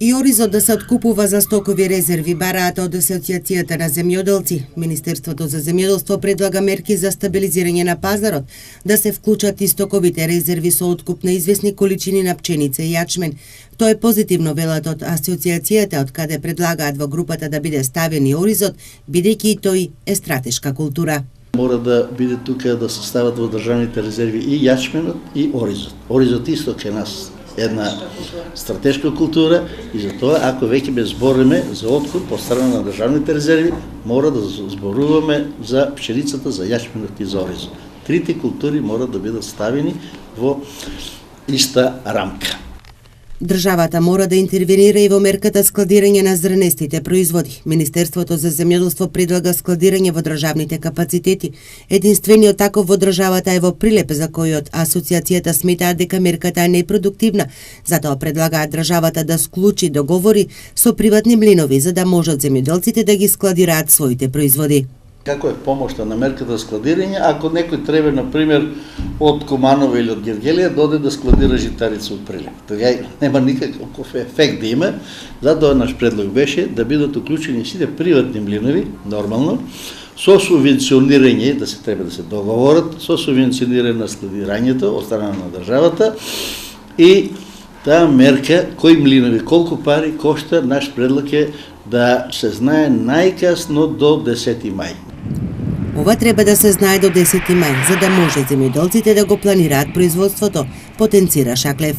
И оризот да се откупува за стокови резерви бараат од Асоцијацијата на земјоделци. Министерството за земјоделство предлага мерки за стабилизирање на пазарот, да се вклучат и стоковите резерви со откуп на известни количини на пченица и јачмен. Тоа е позитивно, велат од Асоцијацијата, од каде предлагаат во групата да биде ставен и оризот, бидејќи и тој е стратешка култура. Мора да биде тука да се стават во државните резерви и јачменот и оризот. Оризот исто ке нас една стратешка култура и затоа ако веќе бе збориме за откуп по страна на државните резерви, мора да зборуваме за пшеницата, за јачменот и за оризот. Трите култури мора да бидат ставени во иста рамка. Државата мора да интервенира и во мерката складирање на зрнестите производи. Министерството за земјоделство предлага складирање во државните капацитети. Единствениот таков во државата е во Прилеп, за којот Асоцијацијата сметаат дека мерката е непродуктивна. Затоа предлагаат државата да склучи договори со приватни млинови, за да можат земјоделците да ги складираат своите производи. Како е помошта на мерката за складирање, ако некој треба, например, од Куманово или од Гергелија, доде да складира житарица од Прилеп. Тога нема никаков ефект да има, затоа наш предлог беше да бидат уклучени сите приватни млинови, нормално, со субвенционирање, да се треба да се договорат, со субвенционирање на складирањето од страна на државата и таа мерка, кои млинови, колку пари кошта, наш предлог е да се знае најкасно до 10 мај. Ова треба да се знае до 10 мај, за да може земјоделците да го планираат производството, потенцира Шаклев.